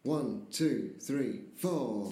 1, 2, 3, 4.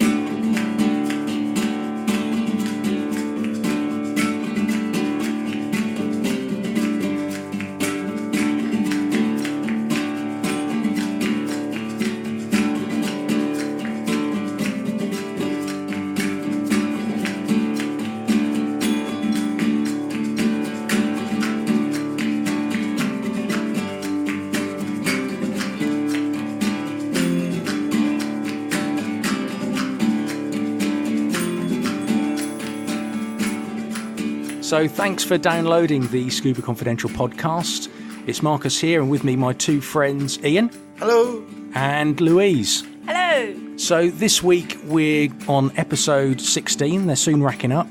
So thanks for downloading the Scuba Confidential podcast. It's Marcus here, and with me my two friends, Ian. Hello. And Louise. Hello. So this week we're on episode 16. They're soon racking up.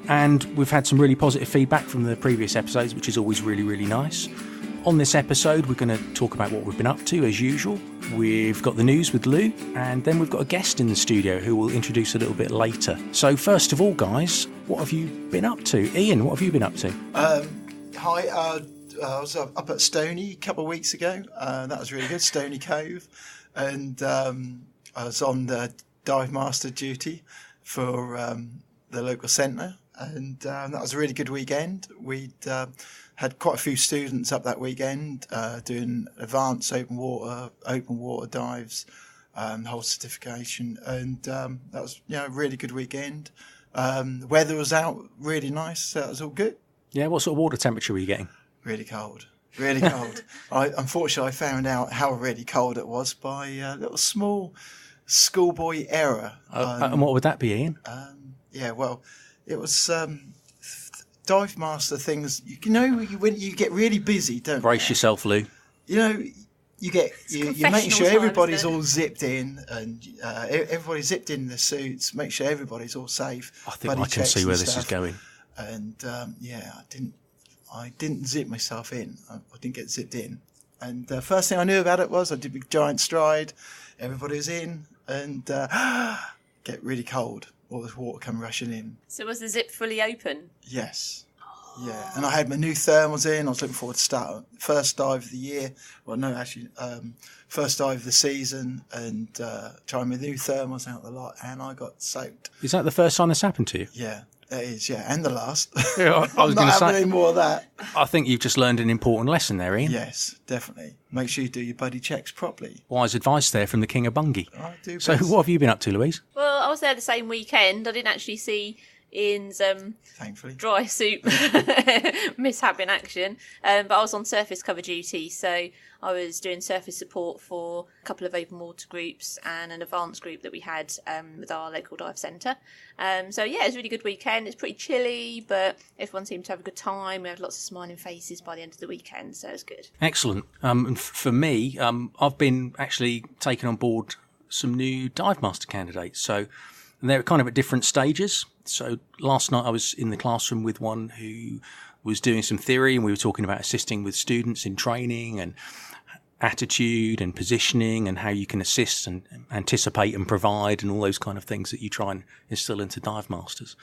And we've had some really positive feedback from the previous episodes, which is always really, really nice. On this episode, we're going to talk about what we've been up to, as usual. We've got the news with Lou, and then we've got a guest in the studio who we'll introduce a little bit later. So first of all, guys, what have you been up to? Ian, what have you been up to? Hi, I was up at Stony a couple of weeks ago. That was really good, Stony Cove. And I was on the dive master duty for the local centre. And that was a really good weekend. We'd had quite a few students up that weekend doing advanced open water dives, whole certification, and that was a really good weekend. The weather was out really nice, so that was all good. Yeah, what sort of water temperature were you getting? Really cold. Unfortunately, I found out how really cold it was by a little small schoolboy error. And what would that be, Ian? It was dive master things. When you get really busy, don't you? Brace yourself, Lou. You're making sure everybody's all zipped in, and everybody's zipped in their suits. Make sure everybody's all safe. I think I can see where this is going. And I didn't zip myself in. I didn't get zipped in. And the first thing I knew about it was I did a big giant stride. Everybody was in, and get really cold. All this water come rushing in. So was the zip fully open? Yes. Yeah, and I had my new thermals in. I was looking forward to start first dive of the year. Well, no, actually, first dive of the season, and trying my new thermals out the lot, and I got soaked. Is that the first time this happened to you? Yeah, it is. Yeah, and the last. Yeah, I was going to say, any more of that. I think you've just learned an important lesson there, Ian. Yes, definitely. Make sure you do your buddy checks properly. Wise advice there from the King of Bungee. I do. So, what have you been up to, Louise? Well, I was there the same weekend. I didn't actually see Ian's thankfully dry suit mishap in action, but I was on surface cover duty, so I was doing surface support for a couple of open water groups and an advanced group that we had with our local dive centre. It was a really good weekend. It's pretty chilly, but everyone seemed to have a good time. We had lots of smiling faces by the end of the weekend, so it was good. Excellent. And for me, I've been actually taking on board some new dive master candidates, and they're kind of at different stages. So last night I was in the classroom with one who was doing some theory, and we were talking about assisting with students in training and attitude and positioning and how you can assist and anticipate and provide and all those kind of things that you try and instill into dive masters.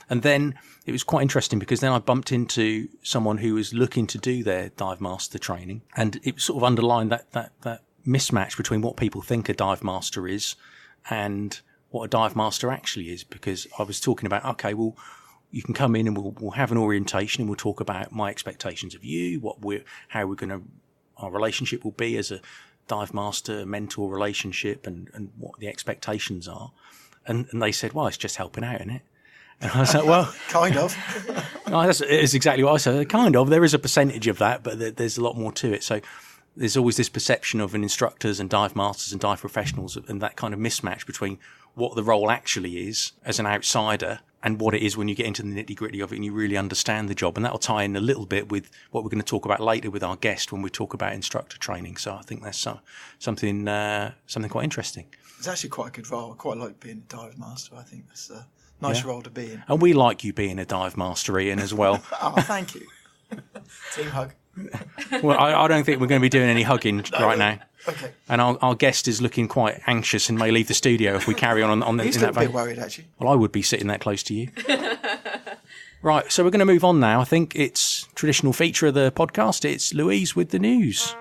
And then it was quite interesting because then I bumped into someone who was looking to do their dive master training, and it sort of underlined that mismatch between what people think a dive master is and what a dive master actually is, because I was talking about, okay, well, you can come in and we'll have an orientation and we'll talk about my expectations of you, our relationship will be as a dive master mentor relationship, and what the expectations are. And they said, well, it's just helping out, isn't it? And I was like, well, kind of. No, that's exactly what I said. Kind of. There is a percentage of that, but there's a lot more to it. So there's always this perception of instructors and dive masters and dive professionals, and that kind of mismatch between what the role actually is as an outsider and what it is when you get into the nitty-gritty of it and you really understand the job. And that'll tie in a little bit with what we're going to talk about later with our guest when we talk about instructor training. So I think that's something quite interesting. It's actually quite a good role. I quite like being a dive master. I think that's a nice role to be in. And we like you being a dive master, Ian, as well. Oh, thank you. Team hug. Well, I don't think we're going to be doing any hugging right now. Okay. And our guest is looking quite anxious and may leave the studio if we carry on He's in that vein. He's a bit worried, actually. Well, I would be sitting that close to you. Right, so we're going to move on now. I think it's traditional feature of the podcast. It's Louise with the news.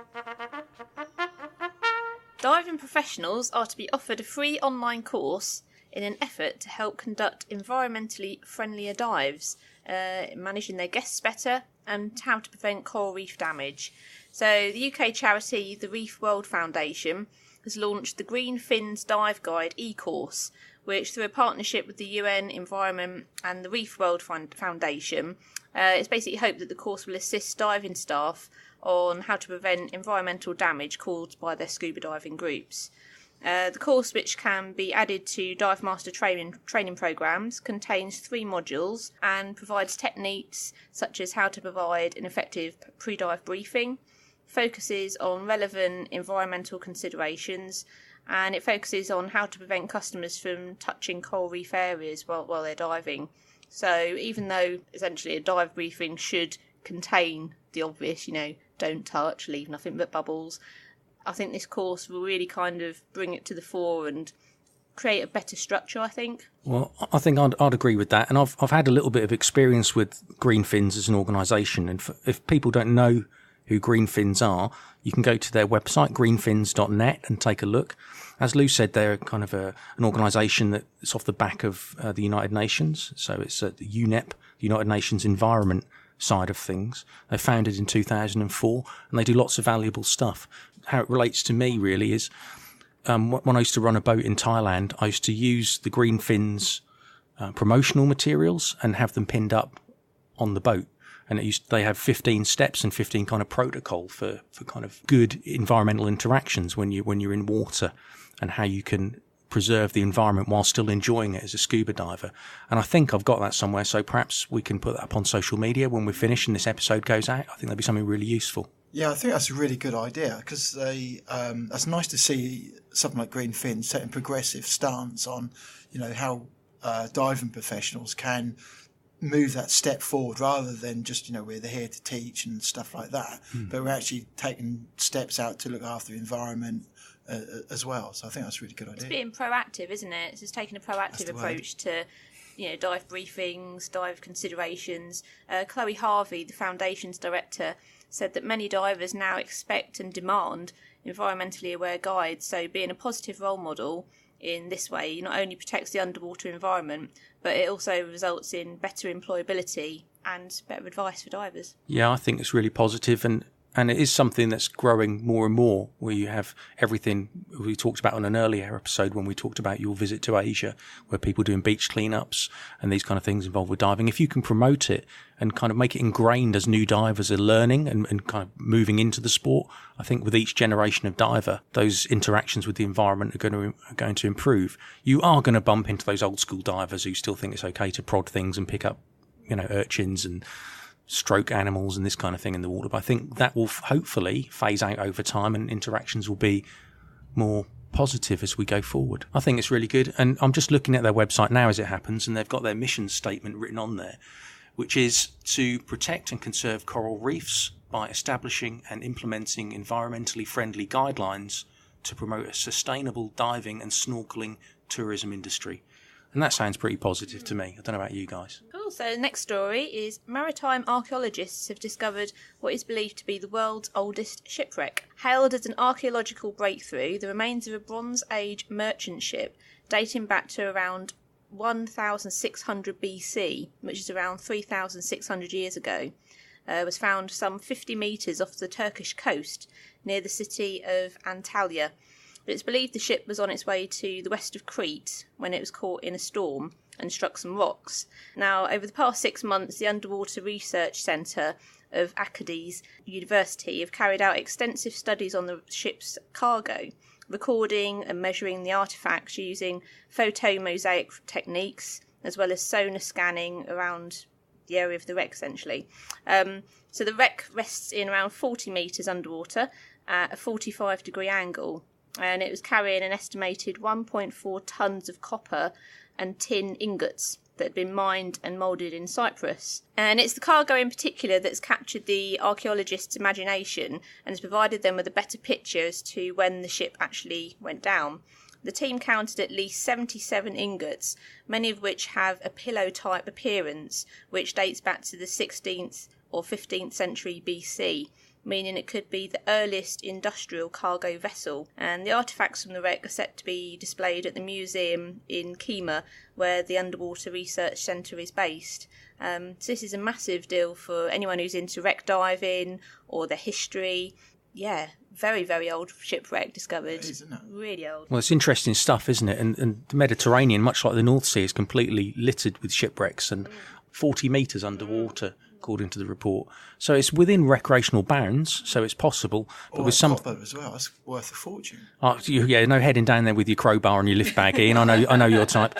Diving professionals are to be offered a free online course in an effort to help conduct environmentally friendlier dives, managing their guests better and how to prevent coral reef damage. So the UK charity, the Reef World Foundation, has launched the Green Fins Dive Guide e-course, which through a partnership with the UN Environment and the Reef World Foundation, it's basically hoped that the course will assist diving staff on how to prevent environmental damage caused by their scuba diving groups. The course, which can be added to dive master training programs, contains 3 modules and provides techniques such as how to provide an effective pre-dive briefing, focuses on relevant environmental considerations, and it focuses on how to prevent customers from touching coral reef areas while they're diving. So even though essentially a dive briefing should contain the obvious, don't touch, leave nothing but bubbles, I think this course will really kind of bring it to the fore and create a better structure, I think. Well, I think I'd agree with that. And I've had a little bit of experience with Green Fins as an organisation. And if people don't know who Green Fins are, you can go to their website, greenfins.net, and take a look. As Lou said, they're kind of an organisation that's off the back of the United Nations. So it's the UNEP, United Nations Environment side of things. They founded in 2004, and they do lots of valuable stuff. How it relates to me really is when I used to run a boat in Thailand, I used to use the Green Fins promotional materials and have them pinned up on the boat. And they have 15 steps and 15 kind of protocol for kind of good environmental interactions when you're in water, and how you can preserve the environment while still enjoying it as a scuba diver. And I think I've got that somewhere, so perhaps we can put that up on social media when we're finished and this episode goes out. I think that'd be something really useful. Yeah, I think that's a really good idea, because that's nice to see something like Green Fins taking a progressive stance on, how diving professionals can move that step forward, rather than just, we're here to teach and stuff like that, but we're actually taking steps out to look after the environment as well. So I think that's a really good idea. It's being proactive, isn't it? It's just taking a proactive approach to dive briefings, dive considerations. Chloe Harvey, the Foundation's director, said that many divers now expect and demand environmentally aware guides, so being a positive role model in this way not only protects the underwater environment, but it also results in better employability and better advice for divers. Yeah, I think it's really positive, and it is something that's growing more and more, where you have everything we talked about on an earlier episode when we talked about your visit to Asia, where people doing beach cleanups and these kind of things involved with diving. If you can promote it and kind of make it ingrained as new divers are learning and kind of moving into the sport, I think with each generation of diver, those interactions with the environment are going to improve. You are going to bump into those old school divers who still think it's okay to prod things and pick up, urchins and stroke animals and this kind of thing in the water. But I think that will hopefully phase out over time, and interactions will be more positive as we go forward. I think it's really good. And I'm just looking at their website now as it happens, and they've got their mission statement written on there, which is to protect and conserve coral reefs by establishing and implementing environmentally friendly guidelines to promote a sustainable diving and snorkeling tourism industry. And that sounds pretty positive to me. I don't know about you guys. Cool. So the next story is maritime archaeologists have discovered what is believed to be the world's oldest shipwreck. Hailed as an archaeological breakthrough, the remains of a Bronze Age merchant ship dating back to around 1600 BC, which is around 3,600 years ago, was found some 50 metres off the Turkish coast near the city of Antalya. It's believed the ship was on its way to the west of Crete when it was caught in a storm and struck some rocks. Now, over the past 6 months, the Underwater Research Centre of Acadis University have carried out extensive studies on the ship's cargo, recording and measuring the artefacts using photomosaic techniques, as well as sonar scanning around the area of the wreck, essentially. So the wreck rests in around 40 metres underwater at a 45-degree angle, and it was carrying an estimated 1.4 tonnes of copper and tin ingots that had been mined and moulded in Cyprus. And it's the cargo in particular that's captured the archaeologists' imagination and has provided them with a better picture as to when the ship actually went down. The team counted at least 77 ingots, many of which have a pillow-type appearance, which dates back to the 16th or 15th century BC. meaning it could be the earliest industrial cargo vessel. And the artefacts from the wreck are set to be displayed at the museum in Kemah, where the Underwater Research Centre is based. So this is a massive deal for anyone who's into wreck diving or the history. Yeah, very, very old shipwreck discovered. Isn't it? Really old. Well, it's interesting stuff, isn't it? And the Mediterranean, much like the North Sea, is completely littered with shipwrecks and 40 metres underwater, according to the report. So it's within recreational bounds, so it's possible. But with some, copper as well, that's worth a fortune. no heading down there with your crowbar and your lift bag, Ian. I know your type.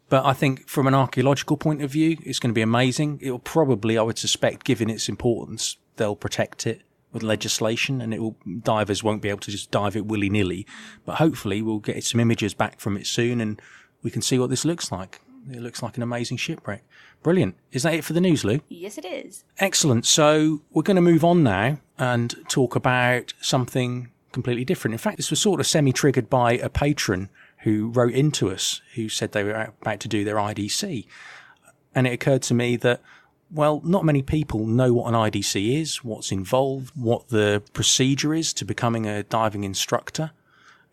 But I think from an archaeological point of view, it's going to be amazing. It'll probably, I would suspect, given its importance, they'll protect it with legislation, and divers won't be able to just dive it willy-nilly. But hopefully we'll get some images back from it soon, and we can see what this looks like. It looks like an amazing shipwreck. Brilliant. Is that it for the news, Lou? Yes, it is. Excellent. So we're going to move on now and talk about something completely different. In fact, this was sort of semi-triggered by a patron who wrote into us, who said they were about to do their IDC. And it occurred to me that, well, not many people know what an IDC is, what's involved, what the procedure is to becoming a diving instructor.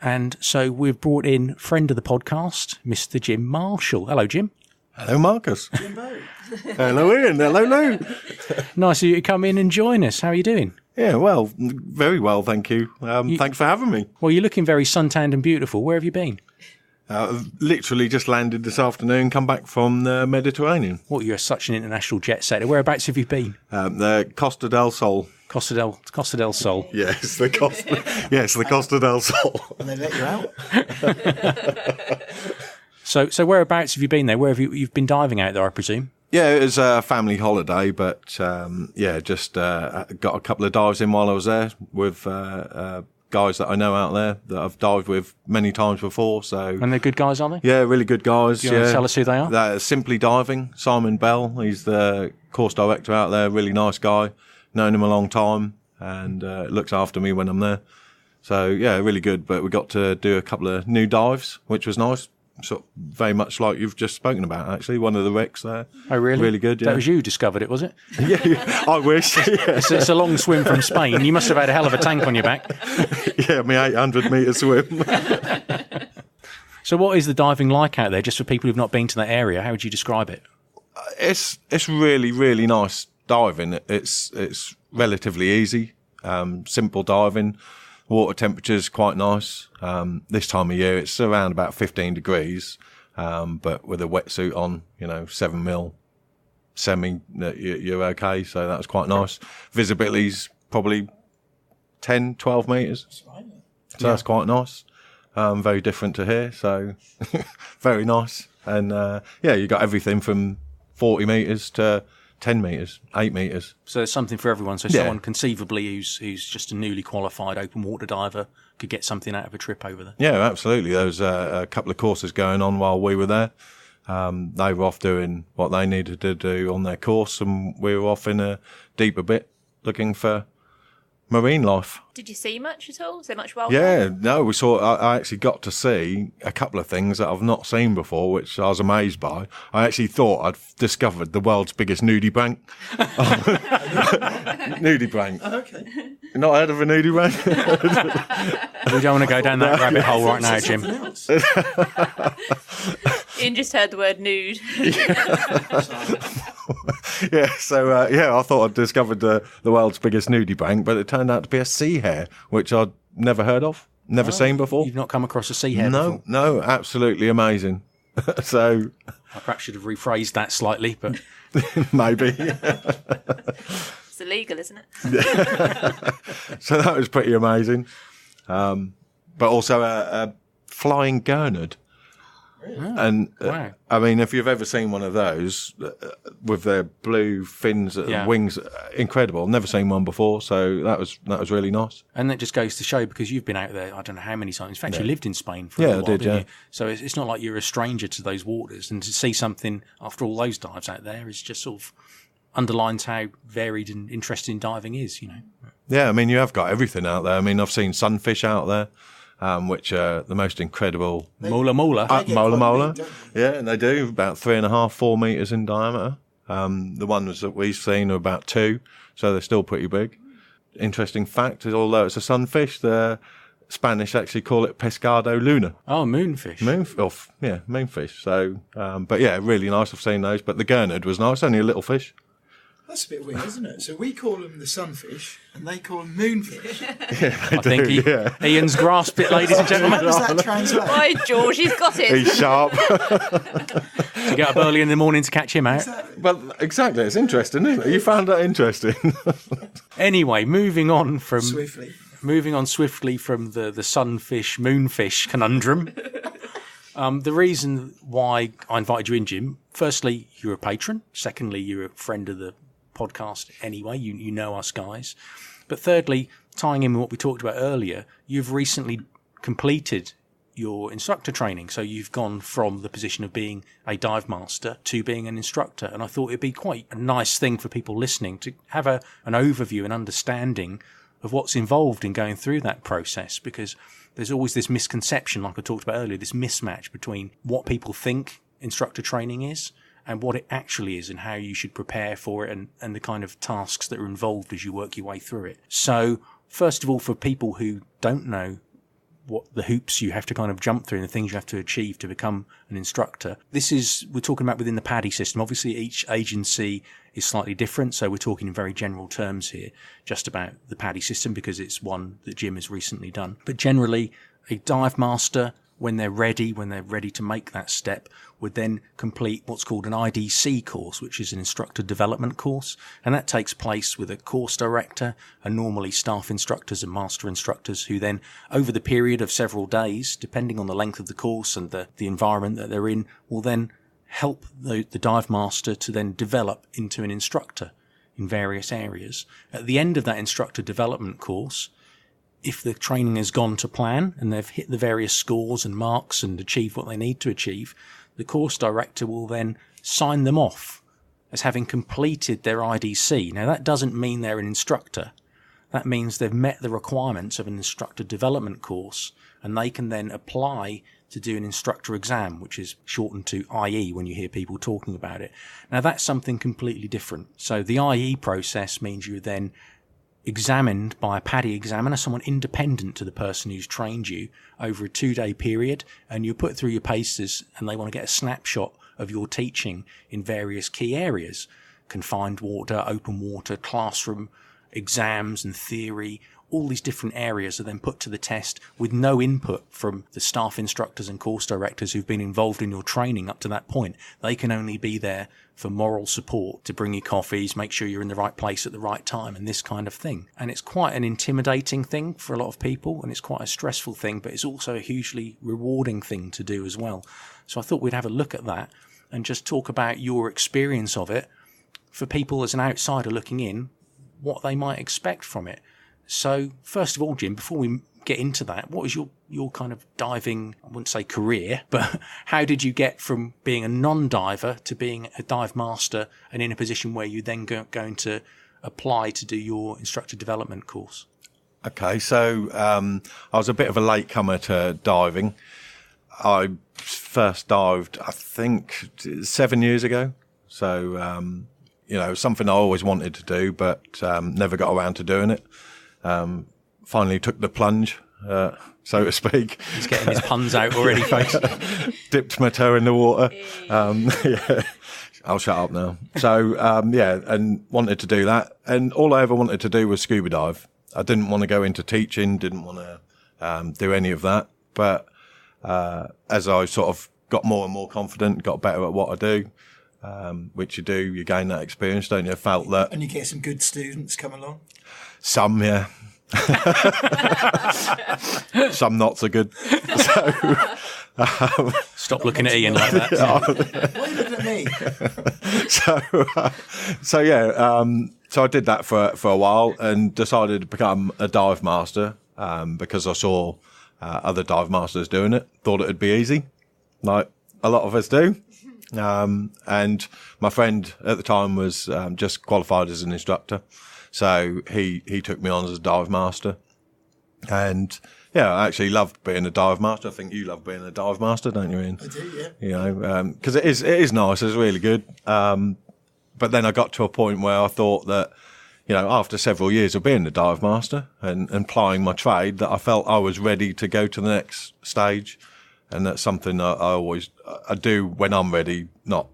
And so we've brought in friend of the podcast, Mr. Jim Marshall. Hello, Jim. Hello, Marcus. Hello, Ian. Hello, Lou. Nice of you to come in and join us. How are you doing? Yeah, well, very well, thank you. Thanks for having me. Well, you're looking very suntanned and beautiful. Where have you been? Literally just landed this afternoon, come back from the Mediterranean. What, you're such an international jet setter. Whereabouts have you been? The Costa del Sol. Costa del Sol. Yes, the Costa del Sol. And they let you out? So whereabouts have you been there? Where have you've been diving out there, I presume? Yeah, it was a family holiday, but just got a couple of dives in while I was there with guys that I know out there that I've dived with many times before. So, and they're good guys, are they? Yeah, really good guys. Do you want to tell us who they are? They're Simply Diving, Simon Bell. He's the course director out there. Really nice guy. Known him a long time, and looks after me when I'm there. So yeah, really good. But we got to do a couple of new dives, which was nice. Sort of very much like you've just spoken about, actually. One of the wrecks there. Oh, really? Really good, yeah. That was you who discovered it, was it? Yeah, I wish. Yeah. It's a long swim from Spain. You must have had a hell of a tank on your back. Yeah, my 800-metre swim. So what is the diving like out there, just for people who've not been to that area? How would you describe it? It's really, really nice diving. It's relatively easy, simple diving. Water temperature's quite nice. This time of year, it's around about 15 degrees, but with a wetsuit on, 7mm semi, you're okay. So that's quite nice. Visibility's probably 10, 12 metres. So that's quite nice. Very different to here. So very nice. And, you got everything from 40 metres to 10 metres, 8 metres. So there's something for everyone. So someone conceivably who's just a newly qualified open water diver could get something out of a trip over there. Yeah, absolutely. There was a couple of courses going on while we were there. They were off doing what they needed to do on their course, and we were off in a deeper bit looking for marine life. Did you see much at all? Is there much wildlife? Yeah, no, we saw. I actually got to see a couple of things that I've not seen before, which I was amazed by. I actually thought I'd discovered the world's biggest nudibranch. Nudibranch. Oh, okay. Not heard of a nudibranch? We don't want to go down that rabbit hole right now, Jim. Ian just heard the word nude. Yeah, so I thought I'd discovered the world's biggest nudibranch, but it turned out to be a sea hare, which I'd never heard of, never seen before. You've not come across a sea hare before? No, absolutely amazing. So I perhaps should have rephrased that slightly, but maybe. It's illegal, isn't it? So that was pretty amazing. But also a flying gurnard. Oh, And wow. I mean, if you've ever seen one of those with their blue fins and wings, incredible. I've never seen one before, so that was really nice. And that just goes to show, because you've been out there, I don't know how many times. In fact, you lived in Spain for a Yeah, while, I did, didn't yeah. you? So it's not like you're a stranger to those waters, and to see something after all those dives out there is just sort of underlines how varied and interesting diving is, Yeah, I mean, you have got everything out there. I mean, I've seen sunfish out there. Which are the most incredible. Mola. Mola. Quite big, Yeah, and they do about 3.5, 4 metres in diameter. The ones that we've seen are about 2, so they're still pretty big. interesting fact is, although it's a sunfish, the Spanish actually call it pescado luna. Oh, moonfish. Moonfish. So, but yeah, really nice. I've seen those. But the gurnard was nice. Only a little fish. That's a bit weird, isn't it? So we call them the sunfish, and they call them moonfish. I think Ian's grasped it, ladies and How gentlemen. does that translate? Why, George, he's got it. He's sharp. To get up early in the morning to catch him out. Well, exactly. It's interesting, isn't it? You found that interesting. Anyway, moving on Swiftly. swiftly from the sunfish, moonfish conundrum. The reason why I invited you in, Jim, firstly, you're a patron. Secondly, you're a friend of the podcast anyway. You know us guys. But thirdly, tying in with what we talked about earlier, you've recently completed your instructor training. So you've gone from the position of being a dive master to being an instructor. And I thought it'd be quite a nice thing for people listening to have an overview and understanding of what's involved in going through that process, because there's always this misconception, like I talked about earlier, this mismatch between what people think instructor training is and what it actually is, and how you should prepare for it, and the kind of tasks that are involved as you work your way through it. So first of all, for people who don't know what the hoops you have to kind of jump through and the things you have to achieve to become an instructor, we're talking about within the PADI system. Obviously each agency is slightly different, so we're talking in very general terms here just about the PADI system, because it's one that Jim has recently done. But generally, a dive master, when they're ready to make that step, would then complete what's called an IDC course, which is an instructor development course. And that takes place with a course director and normally staff instructors and master instructors, who then, over the period of several days, depending on the length of the course and the environment that they're in, will then help the dive master to then develop into an instructor in various areas. At the end of that instructor development course, if the training has gone to plan and they've hit the various scores and marks and achieved what they need to achieve, the course director will then sign them off as having completed their IDC. Now, that doesn't mean they're an instructor. That means they've met the requirements of an instructor development course, and they can then apply to do an instructor exam, which is shortened to IE when you hear people talking about it. Now, that's something completely different. So the IE process means you're then examined by a PADI examiner, someone independent to the person who's trained you, over a 2-day period, and you put through your paces, and they want to get a snapshot of your teaching in various key areas: confined water, open water, classroom, exams and theory. All these different areas are then put to the test with no input from the staff instructors and course directors who've been involved in your training up to that point. They can only be there for moral support, to bring you coffees, make sure you're in the right place at the right time, and this kind of thing. And it's quite an intimidating thing for a lot of people, and it's quite a stressful thing, but it's also a hugely rewarding thing to do as well. So I thought we'd have a look at that and just talk about your experience of it for people as an outsider looking in, what they might expect from it. So first of all, Jim, before we get into that, what was your kind of diving, I wouldn't say career, but how did you get from being a non-diver to being a dive master and in a position where you then going to apply to do your instructor development course? Okay, so I was a bit of a latecomer to diving. I first dived, I think, 7 years ago. So, something I always wanted to do, but never got around to doing it. Finally took the plunge, so to speak. He's getting his puns out already, folks. Dipped my toe in the water. Yeah. I'll shut up now. So, and wanted to do that. And all I ever wanted to do was scuba dive. I didn't want to go into teaching, didn't want to do any of that. But as I sort of got more and more confident, got better at what I do, which you do, you gain that experience, don't you? Felt that. And you get some good students come along? Some, yeah. Some not so good. So, Stop looking at Ian like that. Why are you looking at me? So I did that for a while and decided to become a dive master because I saw other dive masters doing it. Thought it'd be easy, like a lot of us do. And my friend at the time was just qualified as an instructor. So he took me on as a dive master. And yeah, I actually loved being a dive master. I think you love being a dive master, don't you, Ian? I do, yeah. You know, because it is nice. It's really good. But then I got to a point where I thought that, after several years of being a dive master and plying my trade, that I felt I was ready to go to the next stage. And that's something I do when I'm ready, not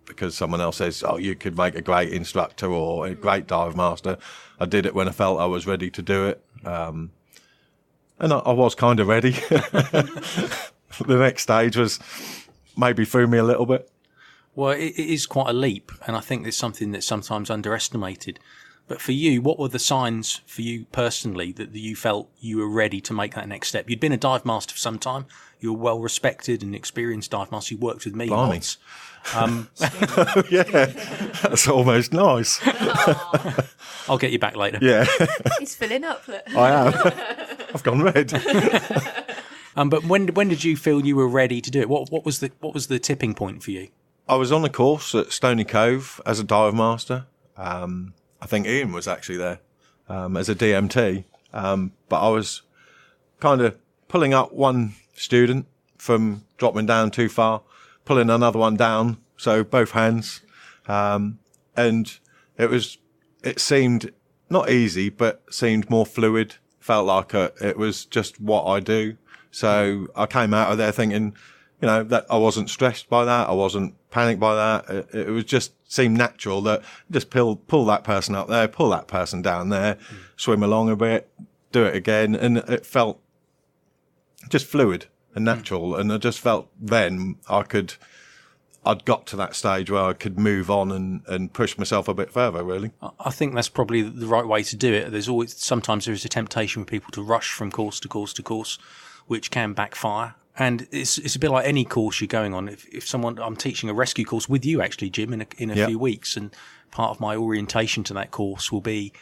because someone else says, oh, you could make a great instructor or a great dive master. I did it when I felt I was ready to do it. And I was kind of ready. The next stage was maybe threw me a little bit. Well, it is quite a leap, and I think it's something that's sometimes underestimated. But for you, what were the signs for you personally that you felt you were ready to make that next step? You'd been a dive master for some time. You were well respected and experienced dive master. You worked with me once. Yeah, that's almost nice. I'll get you back later. Yeah, He's filling up. Look. I am. I've gone red. But when did you feel you were ready to do it? What was the tipping point for you? I was on a course at Stony Cove as a dive master. I think Ian was actually there as a DMT. But I was kind of pulling up one student from dropping down too far, pulling another one down, so both hands. And it seemed not easy, but seemed more fluid. Felt like it was just what I do. So I came out of there thinking, that I wasn't stressed by that. I wasn't panicked by that. It was just seemed natural that just pull that person up there, pull that person down there, swim along a bit, do it again. And it felt just fluid and natural. And I just felt then I'd got to that stage where I could move on and push myself a bit further, really. I think that's probably the right way to do it. Sometimes there is a temptation for people to rush from course to course to course, which can backfire. And it's a bit like any course you're going on. If I'm teaching a rescue course with you actually, Jim, in a few weeks, and part of my orientation to that course will be,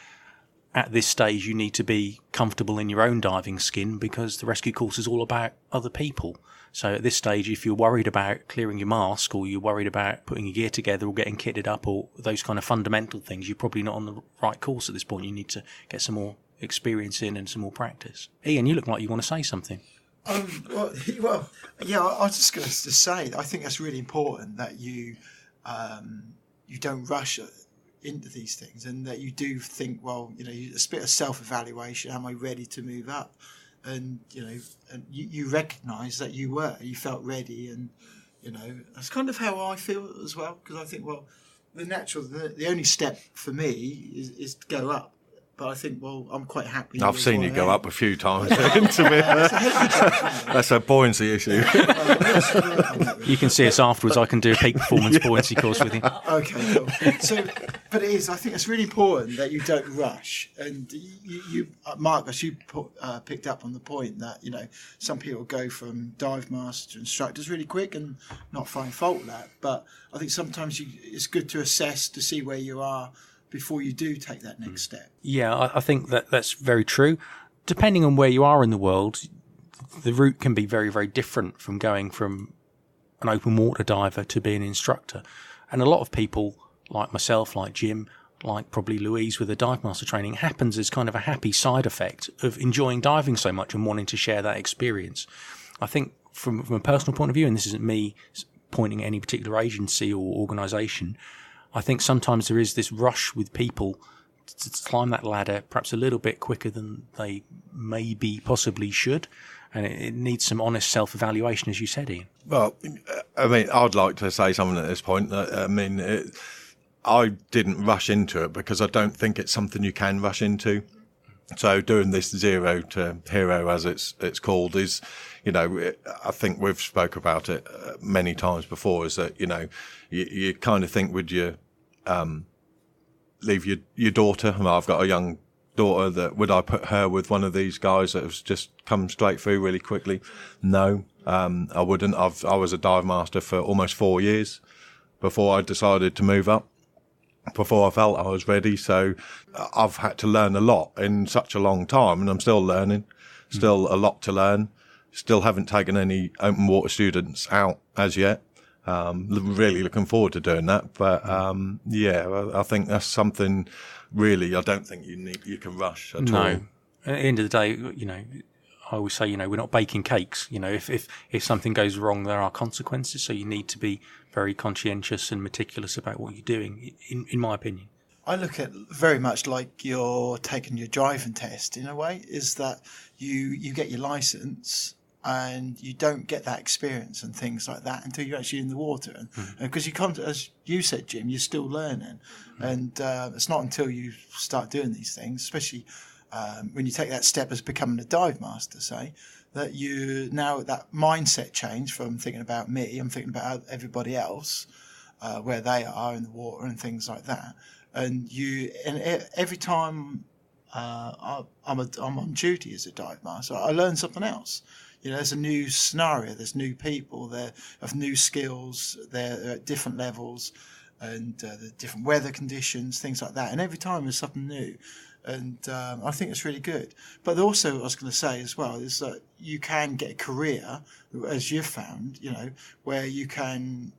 at this stage, you need to be comfortable in your own diving skin, because the rescue course is all about other people. So at this stage, if you're worried about clearing your mask, or you're worried about putting your gear together or getting kitted up, or those kind of fundamental things, you're probably not on the right course at this point. You need to get some more experience in and some more practice. Ian, you look like you want to say something. Well, yeah. I was just going to say, I think that's really important that you don't rush into these things, and that you do think, well, a bit of self-evaluation. Am I ready to move up? And you recognise that you felt ready, and that's kind of how I feel as well. Because I think, well, the only step for me is to go up. But I think, well, I'm quite happy. I've seen you go up a few times. That's a buoyancy issue. You can see us afterwards. I can do a peak performance buoyancy course with you. Okay, cool. So, but it is. I think it's really important that you don't rush. And you Marcus, you picked up on the point that some people go from dive master to instructors really quick and not find fault with that. But I think sometimes it's good to assess to see where you are before you do take that next step. Yeah, I think that's very true. Depending on where you are in the world, the route can be very, very different from going from an open water diver to being an instructor. And a lot of people, like myself, like Jim, like probably Louise with the dive master training, happens as kind of a happy side effect of enjoying diving so much and wanting to share that experience. I think from a personal point of view, and this isn't me pointing at any particular agency or organisation, I think sometimes there is this rush with people to climb that ladder perhaps a little bit quicker than they maybe possibly should. And it needs some honest self-evaluation, as you said, Ian. Well, I mean, I'd like to say something at this point. I didn't rush into it because I don't think it's something you can rush into. So doing this zero to hero, as it's called, is, I think we've spoke about it many times before, is that, you kind of think, would you leave your daughter? Well, I've got a young daughter, that would I put her with one of these guys that has just come straight through really quickly? No, I wouldn't. I was a dive master for almost 4 years before I decided to move up, before I felt I was ready. So I've had to learn a lot in such a long time, and I'm still learning, still a lot to learn. Still haven't taken any open water students out as yet. Really looking forward to doing that. But, I think that's something really I don't think you can rush at all. At the end of the day, I always say, we're not baking cakes. If something goes wrong, there are consequences. So you need to be very conscientious and meticulous about what you're doing, in my opinion. I look at very much like you're taking your driving test in a way, is that you get your license and you don't get that experience and things like that until you're actually in the water. And because you can't, as you said, Jim, you're still learning. And it's not until you start doing these things, especially when you take that step as becoming a dive master, say, that you now that mindset change from thinking about me, I'm thinking about everybody else, where they are in the water and things like that. And every time I'm on duty as a dive master, I learn something else. You know, there's a new scenario, there's new people, there of new skills, they're at different levels, and the different weather conditions, things like that. And every time there's something new. And I think it's really good. But also, I was going to say as well, is that you can get a career, as you've found, you know, where you can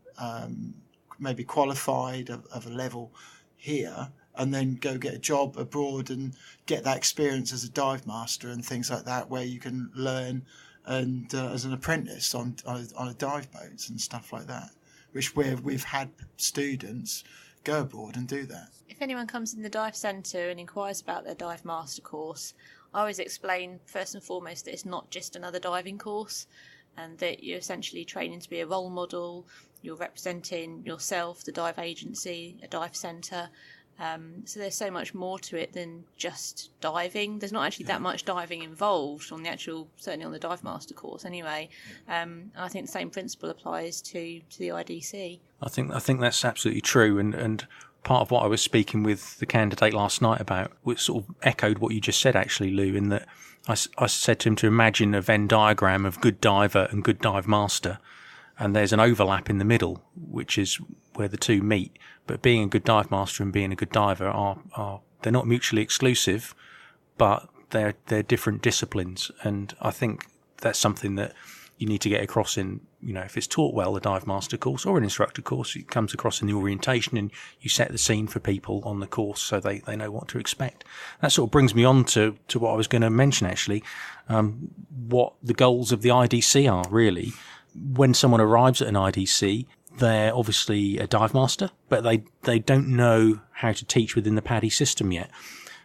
maybe qualified of a level here and then go get a job abroad and get that experience as a dive master and things like that, where you can learn and as an apprentice on a dive boats and stuff like that, which we've had students go abroad and do that. If anyone comes in the dive centre and inquires about their dive master course, I always explain first and foremost that it's not just another diving course, and that you're essentially training to be a role model. You're representing yourself, the dive agency, a dive centre. So there's so much more to it than just diving. There's not actually that much diving involved on the actual, certainly on the dive master course anyway. And I think the same principle applies to the IDC. I think that's absolutely true. And part of what I was speaking with the candidate last night about was sort of echoed what you just said, actually, Lou, in that I said to him to imagine a Venn diagram of good diver and good dive master. And there's an overlap in the middle, which is where the two meet. But being a good dive master and being a good diver are they're not mutually exclusive, but they're different disciplines. And I think that's something that you need to get across in, you know, if it's taught well, a dive master course or an instructor course, it comes across in the orientation and you set the scene for people on the course so they know what to expect. That sort of brings me on to what I was going to mention, actually, what the goals of the IDC are, really. When someone arrives at an IDC, they're obviously a dive master, but they don't know how to teach within the PADI system yet.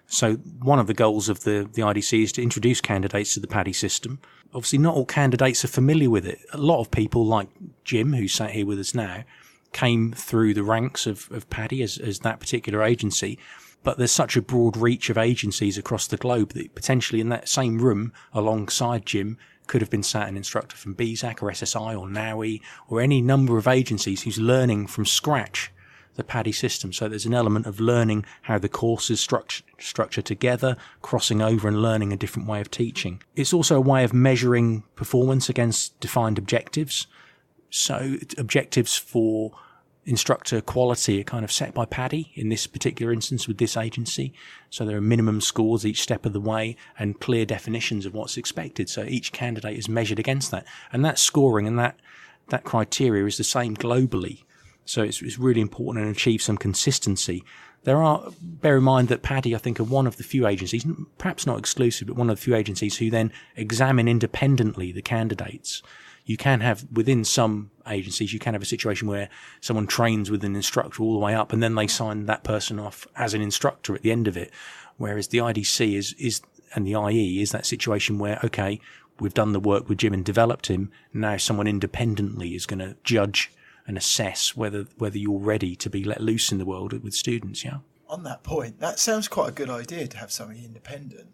So one of the goals of the IDC is to introduce candidates to the PADI system. Obviously, not all candidates are familiar with it. A lot of people, like Jim, who's sat here with us now, came through the ranks of PADI as that particular agency. But there's such a broad reach of agencies across the globe that potentially in that same room alongside Jim could have been sat an instructor from BZAC or SSI or NAUI or any number of agencies who's learning from scratch the PADI system. So there's an element of learning how the courses structure together, crossing over and learning a different way of teaching. It's also a way of measuring performance against defined objectives. So objectives for instructor quality are kind of set by PADI in this particular instance with this agency. So there are minimum scores each step of the way and clear definitions of what's expected. So each candidate is measured against that. And that scoring and that criteria is the same globally. So it's really important and achieve some consistency. Bear in mind that PADI, I think, are one of the few agencies, perhaps not exclusive, but one of the few agencies who then examine independently the candidates. You can have, within some agencies, you can have a situation where someone trains with an instructor all the way up and then they sign that person off as an instructor at the end of it. Whereas the IDC is and the IE is that situation where, okay, we've done the work with Jim and developed him. Now someone independently is going to judge and assess whether you're ready to be let loose in the world with students, yeah? On that point, that sounds quite a good idea to have somebody independent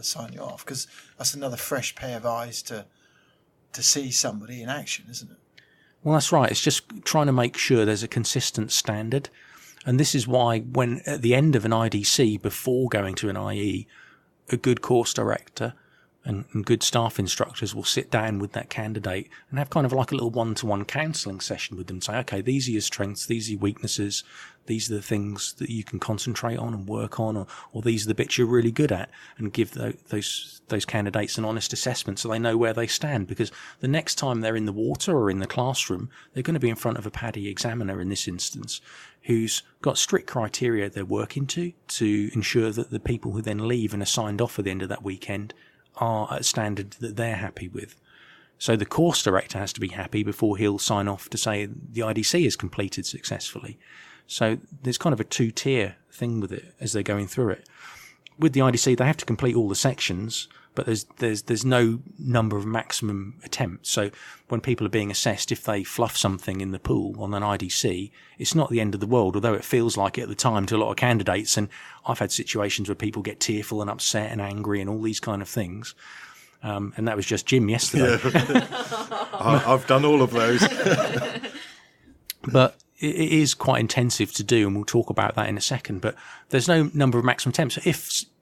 sign you off, because that's another fresh pair of eyes to see somebody in action, isn't it? Well, that's right. It's just trying to make sure there's a consistent standard. And this is why when at the end of an IDC, before going to an IE, a good course director and good staff instructors will sit down with that candidate and have kind of like a little one-to-one counselling session with them. Say, okay, these are your strengths, these are your weaknesses, these are the things that you can concentrate on and work on, or these are the bits you're really good at, and give those candidates an honest assessment so they know where they stand. Because the next time they're in the water or in the classroom, they're going to be in front of a PADI examiner in this instance, who's got strict criteria they're working to ensure that the people who then leave and are signed off at the end of that weekend are at a standard that they're happy with. So the course director has to be happy before he'll sign off to say the IDC is completed successfully. So there's kind of a two-tier thing with it as they're going through it. With the IDC, they have to complete all the sections, but there's no number of maximum attempts. So when people are being assessed, if they fluff something in the pool on an IDC, it's not the end of the world, although it feels like it at the time to a lot of candidates. And I've had situations where people get tearful and upset and angry and all these kind of things. And that was just Jim yesterday. Yeah. I've done all of those. But it is quite intensive to do, and we'll talk about that in a second. But there's no number of maximum attempts.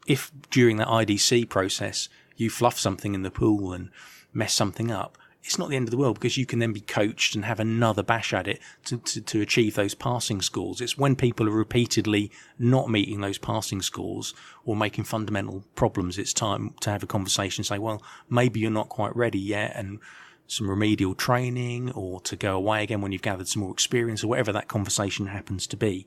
If during that IDC process you fluff something in the pool and mess something up, it's not the end of the world, because you can then be coached and have another bash at it to achieve those passing scores. It's when people are repeatedly not meeting those passing scores or making fundamental problems, it's time to have a conversation and say, well, maybe you're not quite ready yet, and some remedial training, or to go away again when you've gathered some more experience, or whatever that conversation happens to be.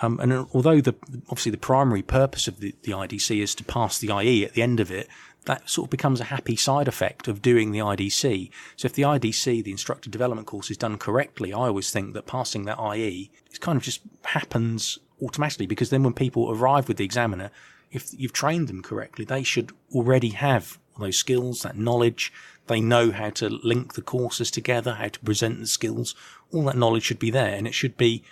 And although obviously the primary purpose of the IDC is to pass the IE at the end of it, that sort of becomes a happy side effect of doing the IDC. So if the IDC, the instructor development course, is done correctly, I always think that passing that IE, it kind of just happens automatically, because then when people arrive with the examiner, if you've trained them correctly, they should already have those skills, that knowledge. They know how to link the courses together, how to present the skills. All that knowledge should be there, and it should be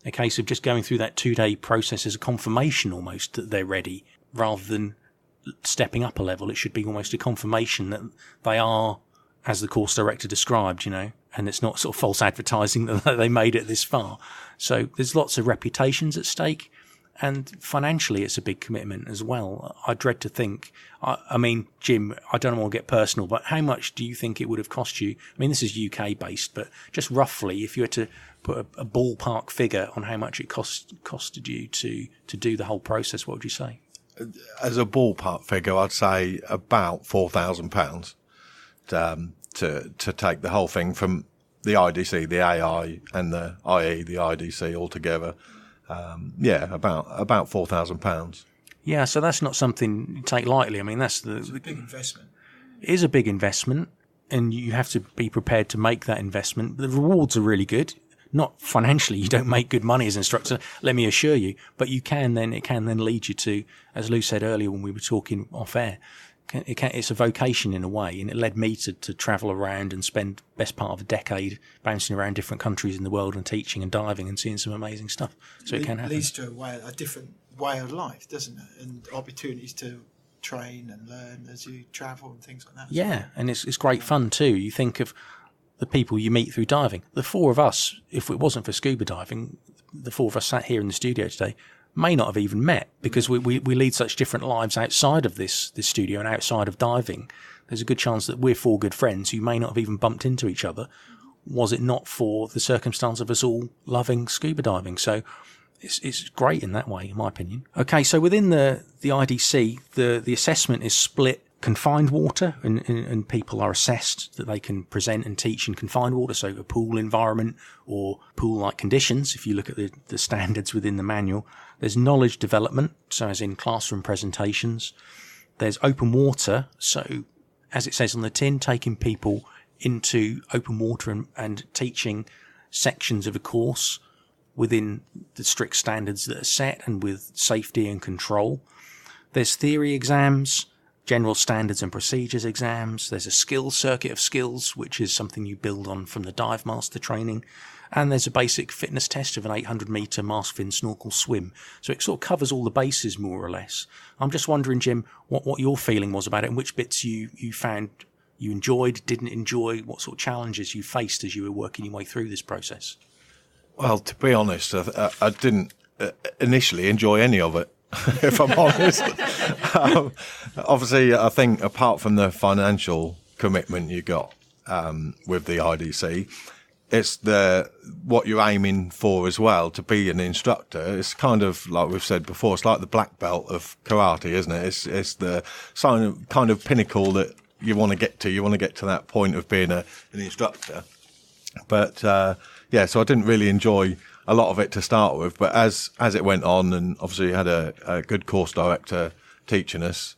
a case of just going through that 2-day process as a confirmation almost that they're ready, rather than stepping up a level. It should be almost a confirmation that they are, as the course director described, and it's not sort of false advertising that they made it this far. So there's lots of reputations at stake, and financially it's a big commitment as well. I dread to think, I mean, Jim, I don't want to get personal, but how much do you think it would have cost you? I mean, this is UK based, but just roughly, if you were to put a ballpark figure on how much it costed you to do the whole process, what would you say? As a ballpark figure, I'd say about £4,000 to take the whole thing from the IDC, the AI, and the IE, the IDC altogether. About £4,000. Yeah, so that's not something you take lightly. I mean, it's a big investment. It is a big investment, and you have to be prepared to make that investment. The rewards are really good. Not financially, you don't make good money as an instructor, let me assure you, but it can then lead you to, as Lou said earlier when we were talking off air, it's a vocation in a way, and it led me to travel around and spend best part of a decade bouncing around different countries in the world and teaching and diving and seeing some amazing stuff. So it can happen. It leads to a different way of life, doesn't it? And opportunities to train and learn as you travel and things like that. Yeah, and it's great fun too. You think of the people you meet through diving. The four of us, if it wasn't for scuba diving, the four of us sat here in the studio today may not have even met, because we lead such different lives outside of this studio and outside of diving. There's a good chance that we're four good friends who may not have even bumped into each other, was it not for the circumstance of us all loving scuba diving. So it's great in that way, in my opinion. Okay, so within the IDC, the assessment is split. Confined water, and people are assessed that they can present and teach in confined water, so a pool environment or pool-like conditions, if you look at the standards within the manual. There's knowledge development, so as in classroom presentations. There's open water, so as it says on the tin, taking people into open water and teaching sections of a course within the strict standards that are set and with safety and control. There's theory exams, general standards and procedures exams. There's a skills circuit of skills, which is something you build on from the dive master training. And there's a basic fitness test of an 800-metre mask fin snorkel swim. So it sort of covers all the bases, more or less. I'm just wondering, Jim, what your feeling was about it, and which bits you found you enjoyed, didn't enjoy, what sort of challenges you faced as you were working your way through this process. Well, to be honest, I didn't initially enjoy any of it. If I'm honest. Obviously, I think apart from the financial commitment you got with the IDC, it's what you're aiming for as well, to be an instructor. It's kind of like we've said before, it's like the black belt of karate, isn't it? It's the kind of pinnacle that you want to get to. You want to get to that point of being an instructor. But so I didn't really enjoy a lot of it to start with, but as it went on, and obviously had a good course director teaching us,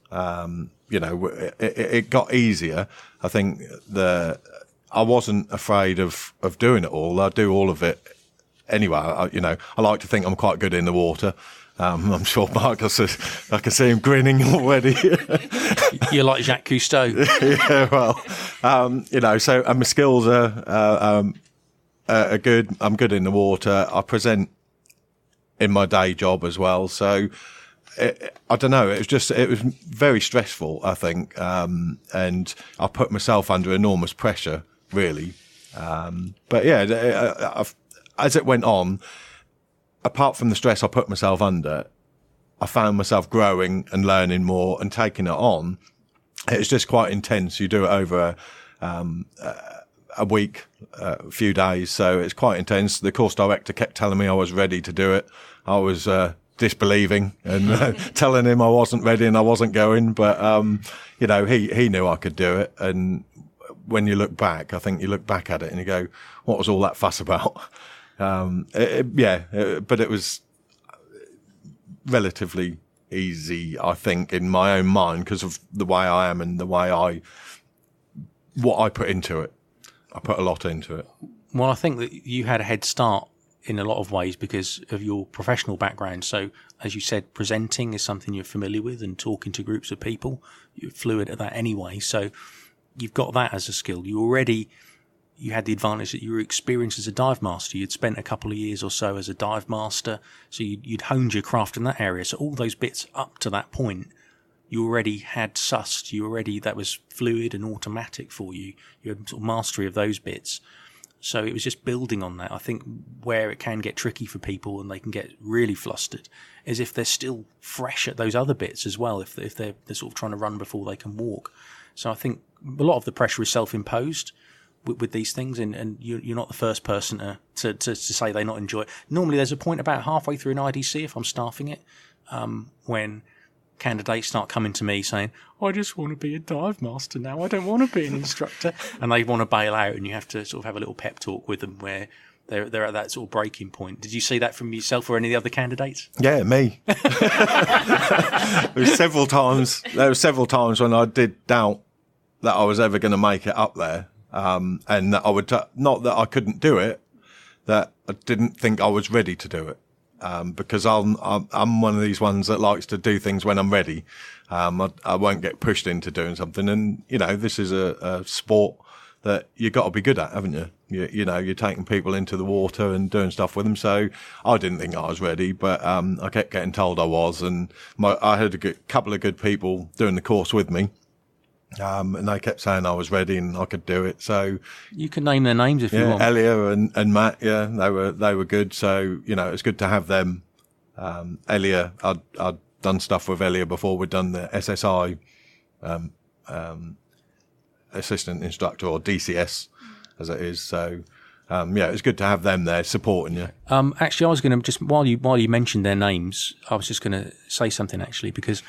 it got easier. I think I wasn't afraid of doing it all. I do all of it anyway, I like to think I'm quite good in the water. I'm sure Mark, I can see him grinning already. You're like Jacques Cousteau. Yeah, well, so and my skills are good. I'm good in the water. I present in my day job as well. So I don't know. It was very stressful, I think, and I put myself under enormous pressure, really. But yeah, as it went on, apart from the stress I put myself under, I found myself growing and learning more and taking it on. It's just quite intense. You do it over a week, a few days, so it's quite intense. The course director kept telling me I was ready to do it. I was disbelieving and telling him I wasn't ready and I wasn't going, but he knew I could do it. And when you look back, I think you look back at it and you go, what was all that fuss about? But it was relatively easy, I think, in my own mind because of the way I am and the way what I put into it. I put a lot into it. Well, I think that you had a head start in a lot of ways because of your professional background. So, as you said, presenting is something you're familiar with and talking to groups of people. You're fluid at that anyway. So you've got that as a skill. You had the advantage that you were experienced as a dive master. You'd spent a couple of years or so as a dive master, so you'd honed your craft in that area. So all those bits up to that point, you already had sussed. That was fluid and automatic for you. You had sort of mastery of those bits. So it was just building on that. I think where it can get tricky for people and they can get really flustered is if they're still fresh at those other bits as well, if they're sort of trying to run before they can walk. So I think a lot of the pressure is self-imposed with these things, and you're not the first person to say they not enjoy it. Normally there's a point about halfway through an IDC, if I'm staffing it, when candidates start coming to me saying, I just want to be a dive master now, I don't want to be an instructor, and they want to bail out, and you have to sort of have a little pep talk with them where they're at that sort of breaking point. Did you see that from yourself or any of the other candidates? Yeah, me. There were several times when I did doubt that I was ever going to make it up there. And that I would, not that I couldn't do it, that I didn't think I was ready to do it. Because I'm one of these ones that likes to do things when I'm ready. I won't get pushed into doing something. And, this is a sport that you've got to be good at, haven't you? You're taking people into the water and doing stuff with them. So I didn't think I was ready, but, I kept getting told I was. And I had a couple of good people doing the course with me. And they kept saying I was ready and I could do it. So you can name their names if you want. Elia and Matt, they were good. So it's good to have them. Elia, I'd done stuff with Elia before. We'd done the SSI assistant instructor, or DCS as it is. So it's good to have them there supporting you. Actually, I was going to just while you mentioned their names, I was just going to say something actually, because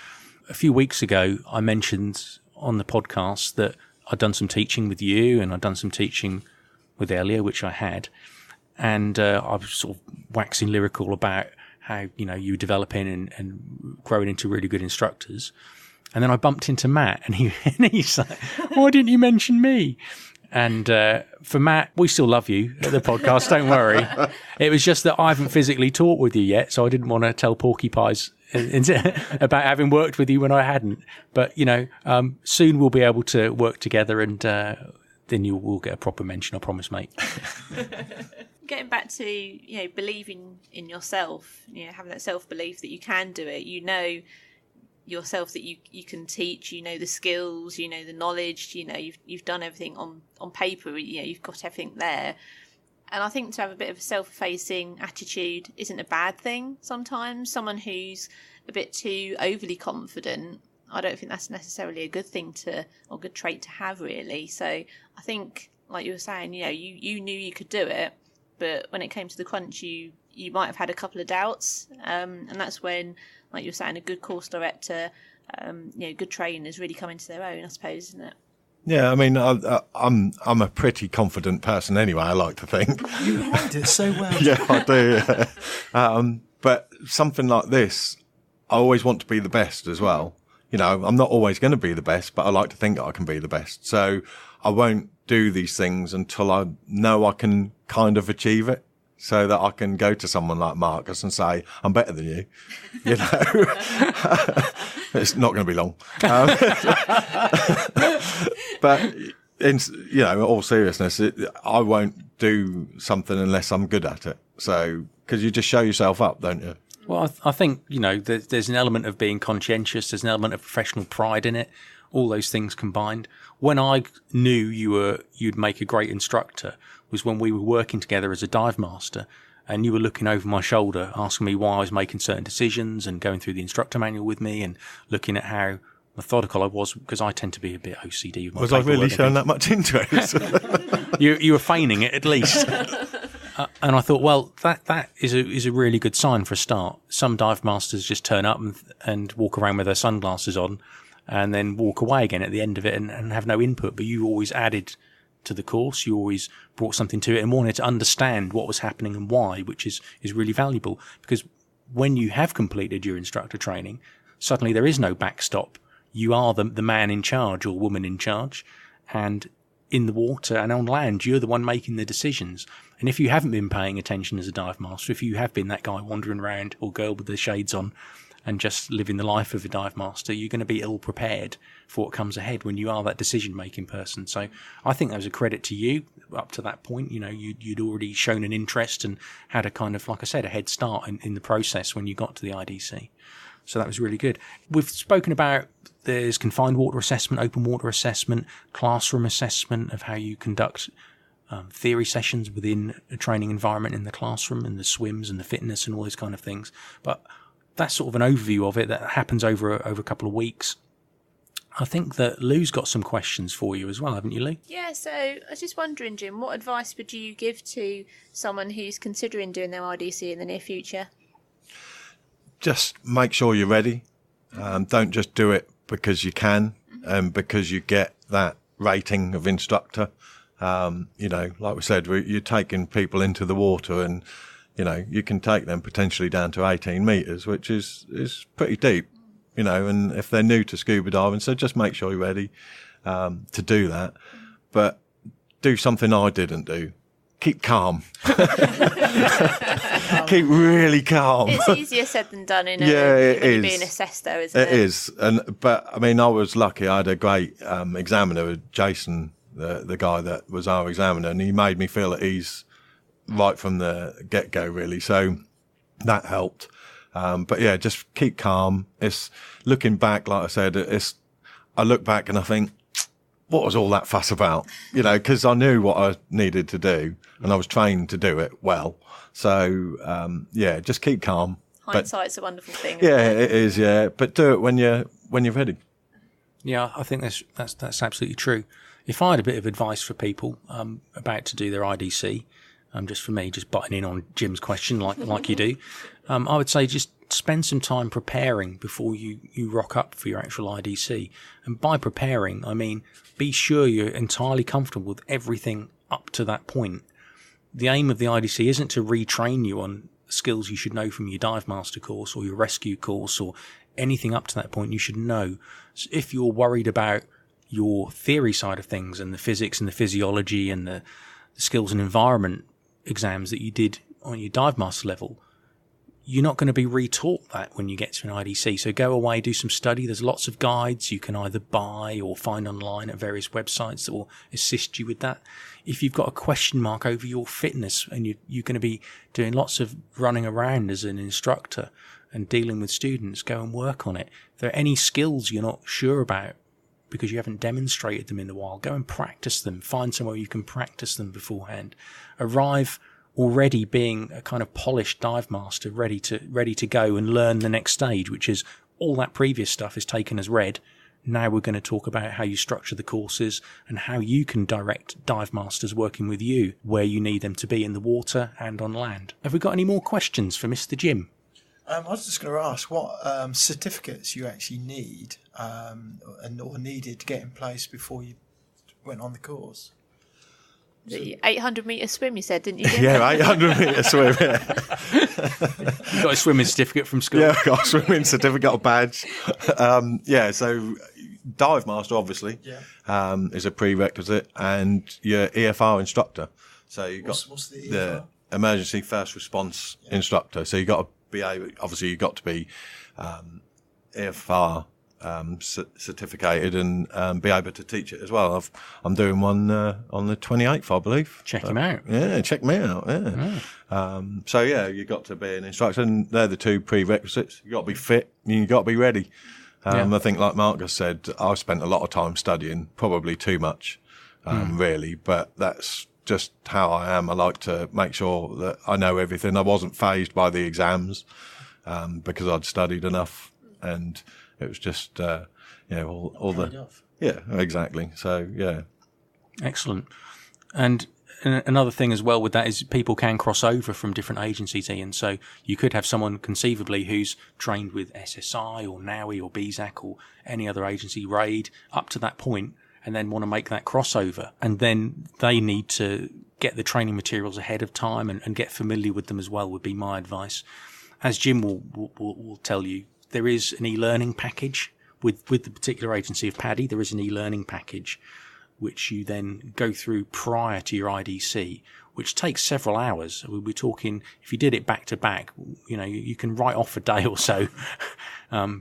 a few weeks ago I mentioned on the podcast that I'd done some teaching with you and I'd done some teaching with Elia, which I had. And I was sort of waxing lyrical about how, you were developing and growing into really good instructors. And then I bumped into Matt and he's like, why didn't you mention me? And for Matt, we still love you at the podcast, don't worry. It was just that I haven't physically talked with you yet, so I didn't want to tell Porky Pies about having worked with you when I hadn't. But, soon we'll be able to work together and then you will get a proper mention, I promise, mate. Getting back to, believing in yourself, having that self-belief that you can do it, yourself that you can teach, the skills, the knowledge, you've done everything on paper, you've got everything there. And I think to have a bit of a self-effacing attitude isn't a bad thing sometimes. Someone who's a bit too overly confident, I don't think that's necessarily a good thing or good trait to have, really. So I think, like you were saying, you knew you could do it, but when it came to the crunch, you might have had a couple of doubts. And that's when, like you were saying, a good course director, good trainers really come into their own, I suppose, isn't it? Yeah, I mean, I'm a pretty confident person anyway, I like to think. You hide it so well. Yeah, I do. Yeah. But something like this, I always want to be the best as well. I'm not always going to be the best, but I like to think I can be the best. So I won't do these things until I know I can kind of achieve it. so that I can go to someone like Marcus and say, I'm better than you. You know, it's not going to be long. But in all seriousness, I won't do something unless I'm good at it. So, because you just show yourself up, don't you? Well, I think, there's an element of being conscientious. There's an element of professional pride in it. All those things combined. When I knew you'd make a great instructor was when we were working together as a dive master, and you were looking over my shoulder, asking me why I was making certain decisions and going through the instructor manual with me and looking at how methodical I was, because I tend to be a bit OCD with my Was I really paperwork. showing that much interest? You were feigning it at least. And I thought, well, that is a really good sign for a start. Some dive masters just turn up and walk around with their sunglasses on and then walk away again at the end of it and have no input. But you always added to the course. You always brought something to it and wanted to understand what was happening and why, which is really valuable. Because when you have completed your instructor training, suddenly there is no backstop. You are the man in charge or woman in charge. And in the water and on land, you're the one making the decisions. And if you haven't been paying attention as a dive master, if you have been that guy wandering around or girl with the shades on and just living the life of a dive master, you're going to be ill prepared for what comes ahead when you are that decision-making person. So I think that was a credit to you up to that point. You'd already shown an interest and had a kind of, like I said, a head start in the process when you got to the IDC. So that was really good. We've spoken about there's confined water assessment, open water assessment, classroom assessment of how you conduct theory sessions within a training environment in the classroom, and the swims and the fitness and all those kind of things. But that's sort of an overview of it that happens over a couple of weeks. I think that Lou's got some questions for you as well, haven't you, Lou? Yeah, so I was just wondering, Jim, what advice would you give to someone who's considering doing their IDC in the near future? Just make sure you're ready. Don't just do it because you can and because you get that rating of instructor. Like we said, you're taking people into the water and, you can take them potentially down to 18 metres, which is pretty deep, and if they're new to scuba diving, so just make sure you're ready to do that. But do something I didn't do. Keep calm. Keep really calm. It's easier said than done when is. you're being assessed, though, isn't it? It is. But I mean, I was lucky. I had a great examiner, Jason, the guy that was our examiner, and he made me feel at ease right from the get-go, really. So that helped. But yeah, just keep calm. It's looking back, like I said, I look back and I think, what was all that fuss about? Because I knew what I needed to do and I was trained to do it well. So, just keep calm. Hindsight's a wonderful thing. Yeah, it is. Yeah. But do it when you're ready. Yeah, I think that's absolutely true. If I had a bit of advice for people about to do their IDC, just butting in on Jim's question like you do, I would say just spend some time preparing before you rock up for your actual IDC. And by preparing, I mean be sure you're entirely comfortable with everything up to that point. The aim of the IDC isn't to retrain you on skills you should know from your dive master course or your rescue course or anything up to that point you should know. So if you're worried about your theory side of things and the physics and the physiology and the skills and environment exams that you did on your dive master level, you're not going to be retaught that when you get to an IDC. So go away, do some study. There's lots of guides you can either buy or find online at various websites that will assist you with that. If you've got a question mark over your fitness and you're going to be doing lots of running around as an instructor and dealing with students, go and work on it. If there are any skills you're not sure about because you haven't demonstrated them in a while, go and practice them. Find somewhere you can practice them beforehand. Arrive already being a kind of polished dive master, ready to go and learn the next stage, which is all that previous stuff is taken as read. Now we're going to talk about how you structure the courses and how you can direct dive masters working with you where you need them to be in the water and on land. Have we got any more questions for Mr. Jim? I was just going to ask what certificates you actually need or needed to get in place before you went on the course. The 800-metre swim, you said, didn't you, Jim? Yeah, 800-metre swim, yeah. You got a swimming certificate from school? Yeah, I got a swimming certificate, a badge. So dive master, obviously, is a prerequisite, and your EFR instructor. So you got what's the EFR? emergency first response instructor. So you got to be able, obviously you got to be EFR certificated and be able to teach it as well. I'm doing one on the 28th, I believe. Check him out. Yeah, check me out. Yeah. So yeah, you got to be an instructor, and they're the two prerequisites. You got to be fit, and you got to be ready. I think, like Marcus said, I've spent a lot of time studying, probably too much, really. But that's just how I am. I like to make sure that I know everything. I wasn't fazed by the exams because I'd studied enough, and it was just all the exactly. So yeah, excellent. And another thing as well with that is people can cross over from different agencies, Ian. So you could have someone conceivably who's trained with SSI or NAUI or BZAC or any other agency, RAID, up to that point, and then want to make that crossover. And then they need to get the training materials ahead of time and get familiar with them as well, would be my advice. As Jim will tell you, there is an e-learning package with the particular agency of PADI. There is an e-learning package which you then go through prior to your IDC, which takes several hours. We're talking, if you did it back to back, you can write off a day or so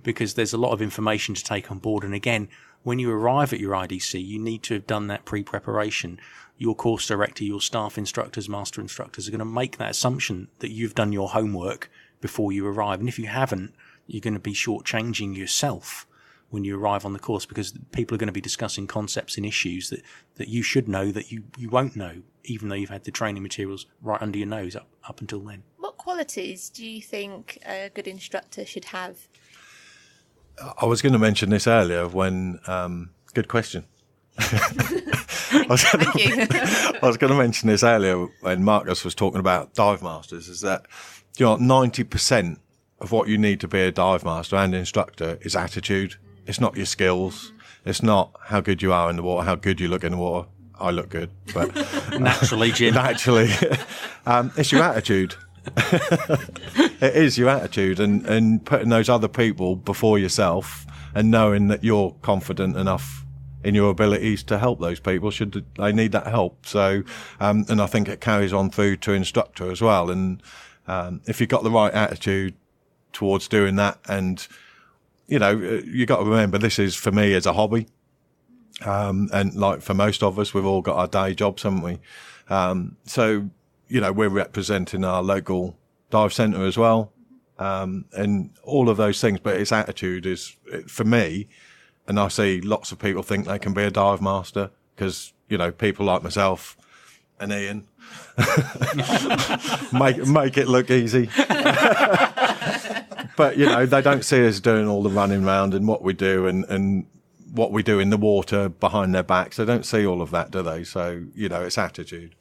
because there's a lot of information to take on board. And again, when you arrive at your IDC, you need to have done that pre-preparation. Your course director, your staff instructors, master instructors are going to make that assumption that you've done your homework before you arrive. And if you haven't, you're going to be shortchanging yourself when you arrive on the course, because people are going to be discussing concepts and issues that you should know that you won't know, even though you've had the training materials right under your nose up until then. What qualities do you think a good instructor should have? I was going to mention this earlier when, good question. Thank you. I was going to mention this earlier when Marcus was talking about dive masters, is that 90% of what you need to be a dive master and instructor is attitude. It's not your skills. It's not how good you are in the water, how good you look in the water. I look good, but naturally, Jim. Naturally, it's your attitude. It is your attitude, and putting those other people before yourself, and knowing that you're confident enough in your abilities to help those people should they need that help. So, and I think it carries on through to instructor as well. And if you've got the right attitude towards doing that, and you got to remember, this is for me as a hobby, and like for most of us, we've all got our day jobs, haven't we? So we're representing our local dive centre as well, and all of those things. But its attitude is for me, and I see lots of people think they can be a dive master because people like myself and Ian make it look easy. But, they don't see us doing all the running round and what we do and what we do in the water behind their backs. They don't see all of that, do they? So, it's attitude.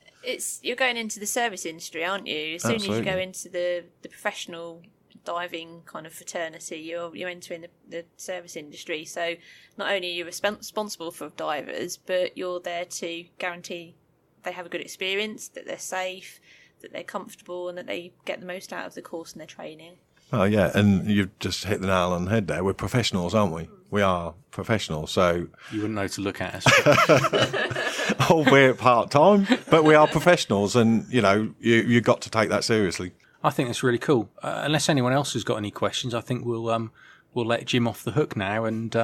You're going into the service industry, aren't you? As soon Absolutely. as you go into the professional diving kind of fraternity, you're entering the service industry. So not only are you responsible for divers, but you're there to guarantee they have a good experience, that they're safe, that they're comfortable, and that they get the most out of the course and their training. Oh, yeah, and you've just hit the nail on the head there. We're professionals, aren't we? We are professionals, so... You wouldn't know to look at us. Albeit part-time, but we are professionals, and, you've got to take that seriously. I think that's really cool. Unless anyone else has got any questions, I think we'll let Jim off the hook now and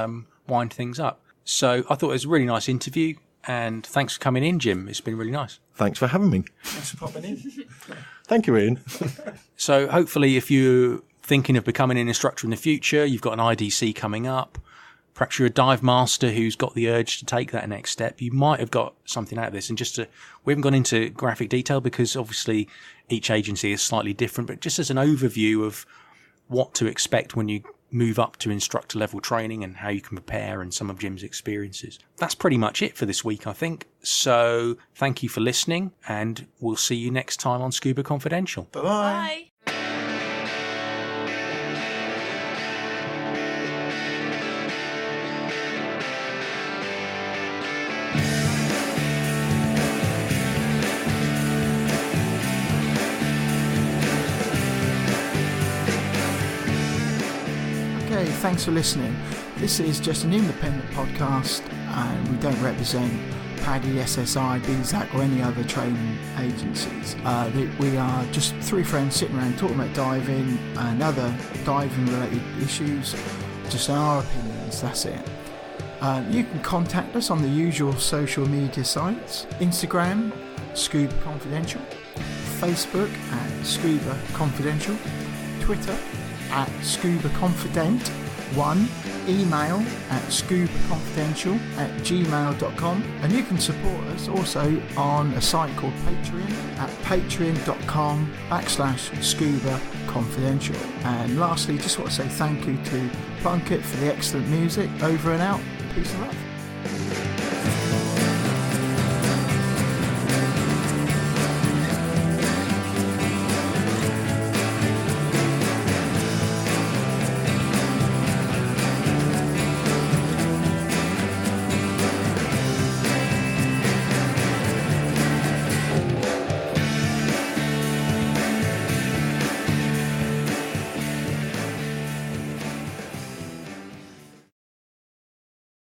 wind things up. So I thought it was a really nice interview, and thanks for coming in, Jim. It's been really nice. Thanks for having me. Thanks for popping in. Thank you, Ian. So hopefully if you're thinking of becoming an instructor in the future, you've got an IDC coming up, perhaps you're a dive master who's got the urge to take that next step, you might have got something out of this. And we haven't gone into graphic detail because obviously each agency is slightly different, but just as an overview of what to expect when you move up to instructor level training and how you can prepare and some of Jim's experiences. That's pretty much it for this week, I think. So thank you for listening, and we'll see you next time on Scuba Confidential. Bye-bye. Bye. Thanks for listening. This is just an independent podcast and we don't represent PADI, SSI, BZAC or any other training agencies. We are just three friends sitting around talking about diving and other diving related issues, just our opinions, that's it. You can contact us on the usual social media sites: Instagram, Scuba Confidential, Facebook at Scuba Confidential, Twitter at Scuba Confident 1, email at scubaconfidential@gmail.com, and you can support us also on a site called Patreon at patreon.com/Scuba Confidential. And lastly, just want to say thank you to Plunkett for the excellent music. Over and out. Peace and love.